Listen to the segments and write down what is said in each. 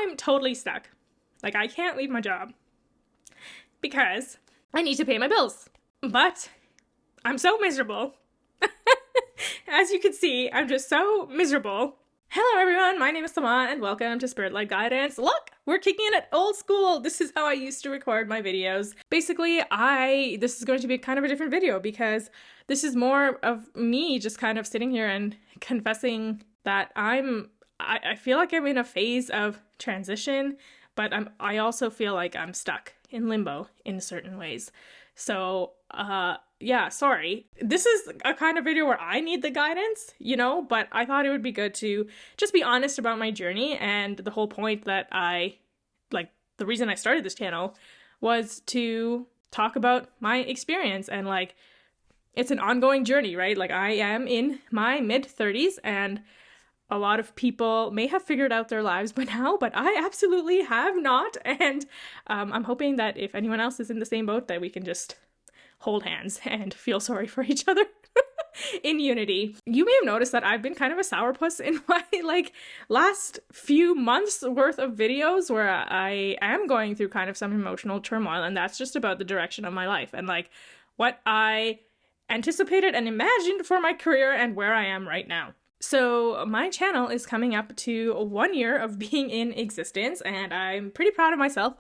I'm totally stuck. Like, I can't leave my job because I need to pay my bills. But I'm so miserable. As you can see, I'm just so miserable. Hello everyone, my name is Sama and welcome to Spirit Led Guidance. Look, we're kicking in at old school. This is how I used to record my videos. Basically, this is going to be kind of a different video because this is more of me just kind of sitting here and confessing that I feel like I'm in a phase of transition, but I also feel like I'm stuck in limbo in certain ways. So, yeah, sorry. This is a kind of video where I need the guidance, but I thought it would be good to just be honest about my journey. And the whole point that the reason I started this channel was to talk about my experience. And it's an ongoing journey, right? Like, I am in my mid-30s and a lot of people may have figured out their lives by now, but I absolutely have not. And I'm hoping that if anyone else is in the same boat, that we can just hold hands and feel sorry for each other in unity. You may have noticed that I've been kind of a sourpuss in my last few months worth of videos where I am going through kind of some emotional turmoil, and that's just about the direction of my life and what I anticipated and imagined for my career and where I am right now. So my channel is coming up to 1 year of being in existence, and I'm pretty proud of myself.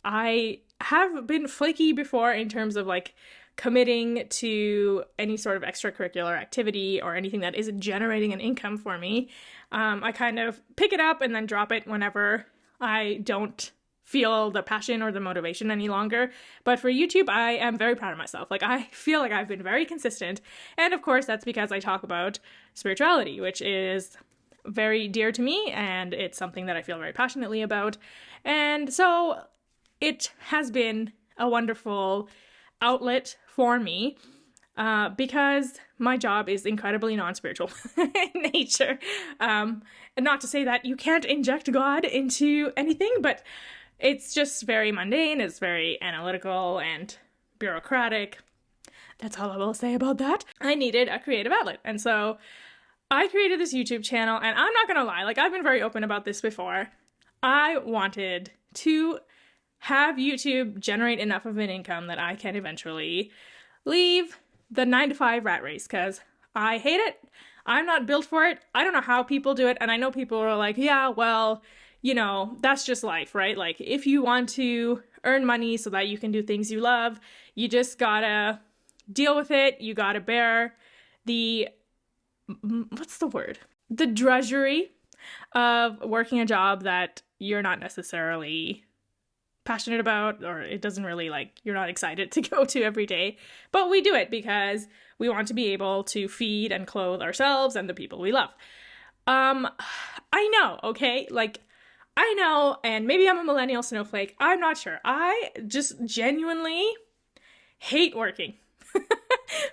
I have been flaky before in terms of committing to any sort of extracurricular activity or anything that isn't generating an income for me. I kind of pick it up and then drop it whenever I don't feel the passion or the motivation any longer. But for YouTube, I am very proud of myself. I feel like I've been very consistent. And of course, that's because I talk about spirituality, which is very dear to me, and it's something that I feel very passionately about. And so it has been a wonderful outlet for me because my job is incredibly non-spiritual in nature. And not to say that you can't inject God into anything, but it's just very mundane, it's very analytical and bureaucratic. That's all I will say about that. I needed a creative outlet, and so I created this YouTube channel, and I'm not gonna lie, I've been very open about this before. I wanted to have YouTube generate enough of an income that I can eventually leave the 9-to-5 rat race, because I hate it. I'm not built for it. I don't know how people do it, and I know people are like, yeah, well, that's just life, right? If you want to earn money so that you can do things you love, you just gotta deal with it. You gotta bear the drudgery of working a job that you're not necessarily passionate about, or it doesn't really you're not excited to go to every day. But we do it because we want to be able to feed and clothe ourselves and the people we love. I know, okay? I know, and maybe I'm a millennial snowflake. I'm not sure. I just genuinely hate working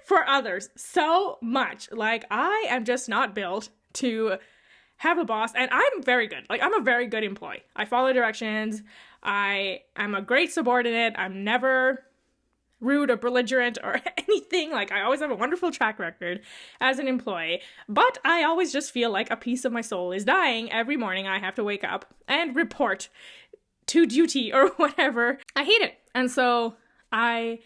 for others so much. I am just not built to have a boss, and I'm very good. I'm a very good employee. I follow directions. I'm a great subordinate. I'm never rude or belligerent or anything. I always have a wonderful track record as an employee, but I always just feel like a piece of my soul is dying every morning. I have to wake up and report to duty or whatever. I hate it. And so I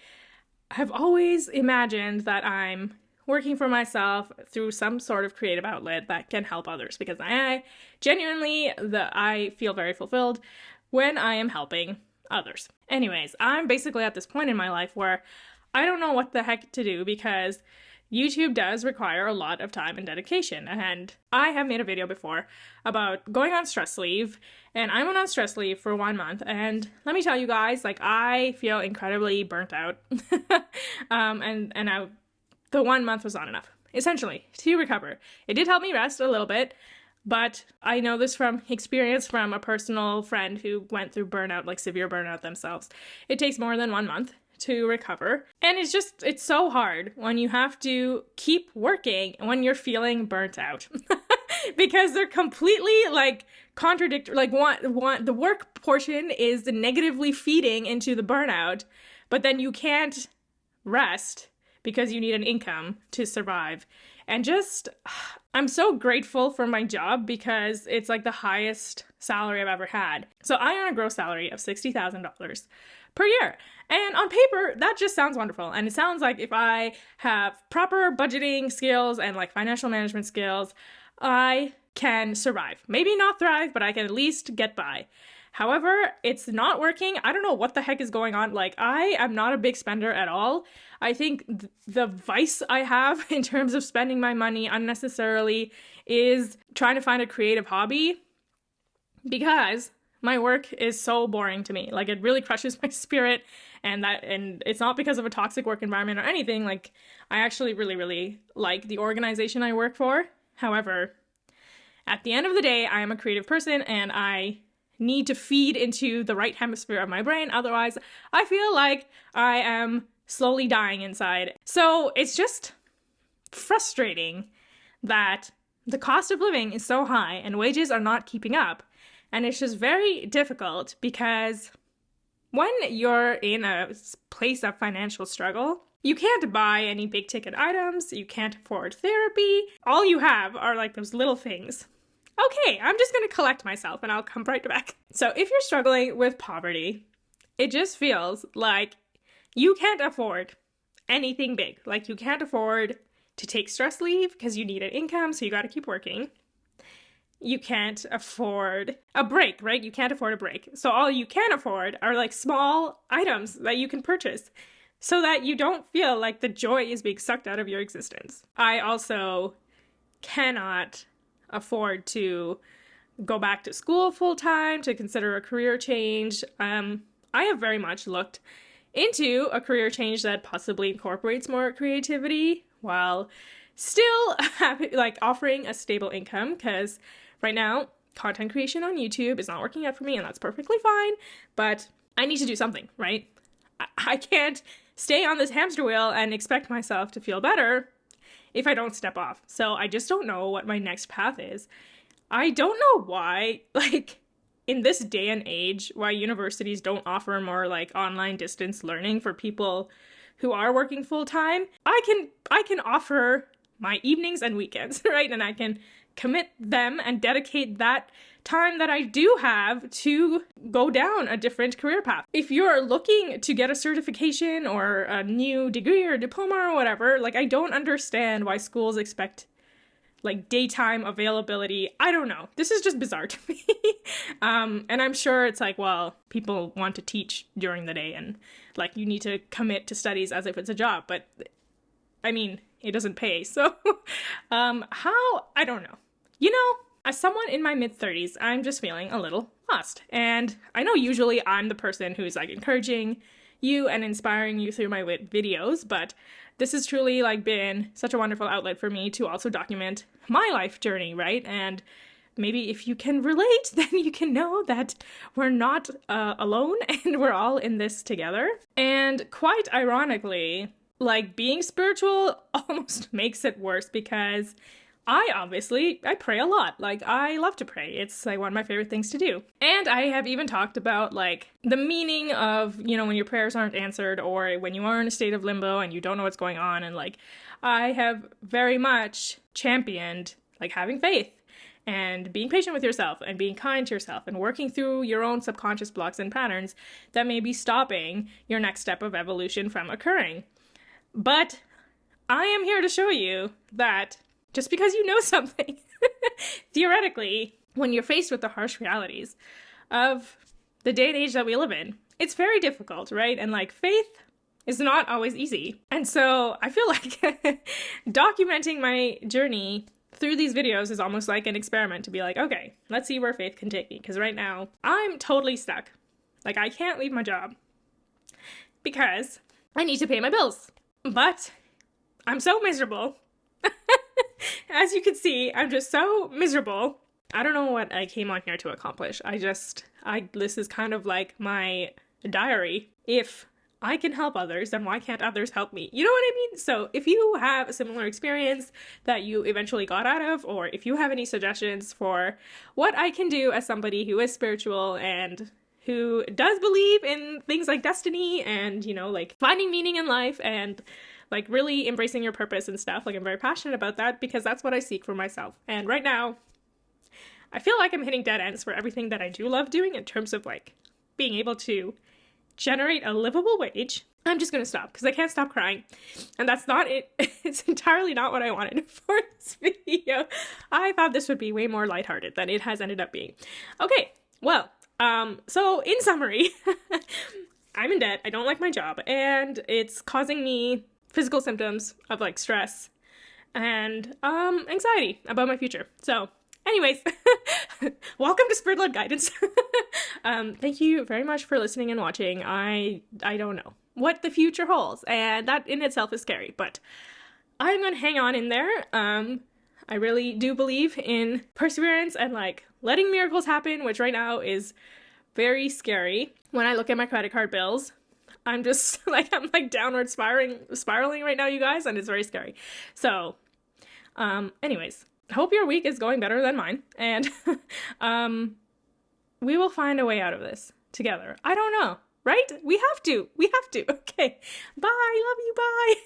have always imagined that I'm working for myself through some sort of creative outlet that can help others, because I feel very fulfilled when I am helping others. Anyways, I'm basically at this point in my life where I don't know what the heck to do, because YouTube does require a lot of time and dedication. And I have made a video before about going on stress leave, and I went on stress leave for 1 month, and let me tell you guys, I feel incredibly burnt out. The 1 month was not enough, essentially, to recover. It did help me rest a little bit, but I know this from experience from a personal friend who went through burnout, severe burnout themselves. It takes more than 1 month to recover. And it's so hard when you have to keep working when you're feeling burnt out. Because they're completely contradictory. The work portion is negatively feeding into the burnout, but then you can't rest because you need an income to survive. And just, I'm so grateful for my job because it's like the highest salary I've ever had. So I earn a gross salary of $60,000 per year. And on paper, that just sounds wonderful. And it sounds like if I have proper budgeting skills and like financial management skills, I can survive. Maybe not thrive, but I can at least get by. However, it's not working. I don't know what the heck is going on. Like, I am not a big spender at all. I think the vice I have in terms of spending my money unnecessarily is trying to find a creative hobby, because my work is so boring to me. Like, it really crushes my spirit, and it's not because of a toxic work environment or anything. Like, I actually really, really like the organization I work for. However, at the end of the day, I am a creative person and I need to feed into the right hemisphere of my brain. Otherwise, I feel like I am slowly dying inside. So it's just frustrating that the cost of living is so high and wages are not keeping up. And it's just very difficult because when you're in a place of financial struggle, you can't buy any big ticket items, you can't afford therapy. All you have are like those little things. Okay, I'm just going to collect myself and I'll come right back. So if you're struggling with poverty, it just feels like you can't afford anything big. Like, you can't afford to take stress leave because you need an income, so you got to keep working. You can't afford a break, right? You can't afford a break. So all you can afford are like small items that you can purchase so that you don't feel like the joy is being sucked out of your existence. I also cannot afford to go back to school full time, to consider a career change. I have very much looked into a career change that possibly incorporates more creativity while still offering a stable income, because right now content creation on YouTube is not working out for me, and that's perfectly fine, but I need to do something, right? I can't stay on this hamster wheel and expect myself to feel better if I don't step off. So I just don't know what my next path is. I don't know why, in this day and age, why universities don't offer more online distance learning for people who are working full time. I can offer my evenings and weekends, right? And I can commit them and dedicate that time that I do have to go down a different career path. If you're looking to get a certification or a new degree or diploma or whatever, I don't understand why schools expect daytime availability. I don't know. This is just bizarre to me. And I'm sure it's people want to teach during the day and you need to commit to studies as if it's a job, but I mean, it doesn't pay. So, how? I don't know. As someone in my mid-30s, I'm just feeling a little lost. And I know usually I'm the person who's encouraging you and inspiring you through my videos, but this has truly been such a wonderful outlet for me to also document my life journey, right? And maybe if you can relate, then you can know that we're not alone and we're all in this together. And quite ironically, being spiritual almost makes it worse because I pray a lot. I love to pray. It's one of my favorite things to do. And I have even talked about the meaning of, when your prayers aren't answered or when you are in a state of limbo and you don't know what's going on. And I have very much championed having faith and being patient with yourself and being kind to yourself and working through your own subconscious blocks and patterns that may be stopping your next step of evolution from occurring. But I am here to show you that just because you know something, theoretically, when you're faced with the harsh realities of the day and age that we live in, it's very difficult, right? And faith is not always easy. And so I feel like documenting my journey through these videos is almost like an experiment to be okay, let's see where faith can take me. Because right now, I'm totally stuck. I can't leave my job because I need to pay my bills. But I'm so miserable. As you can see, I'm just so miserable. I don't know what I came on here to accomplish. This is kind of my diary. If I can help others, then why can't others help me? You know what I mean? So if you have a similar experience that you eventually got out of, or if you have any suggestions for what I can do as somebody who is spiritual and who does believe in things like destiny and, finding meaning in life and like really embracing your purpose and stuff. Like I'm very passionate about that because that's what I seek for myself. And right now, I feel like I'm hitting dead ends for everything that I do love doing in terms of like being able to generate a livable wage. I'm just gonna stop because I can't stop crying. And that's not it. It's entirely not what I wanted for this video. I thought this would be way more lighthearted than it has ended up being. Okay, well, so in summary, I'm in debt, I don't like my job, and it's causing me physical symptoms of like stress and anxiety about my future. So anyways, welcome to Spirit Led Guidance. Thank you very much for listening and watching. I don't know what the future holds, and that in itself is scary, but I'm gonna hang on in there. I really do believe in perseverance and like letting miracles happen, which right now is very scary. When I look at my credit card bills, I'm just like, I'm like downward spiraling right now, you guys, and it's very scary. So, anyways, I hope your week is going better than mine, and we will find a way out of this together. I don't know, right? We have to. Okay. Bye. Love you. Bye.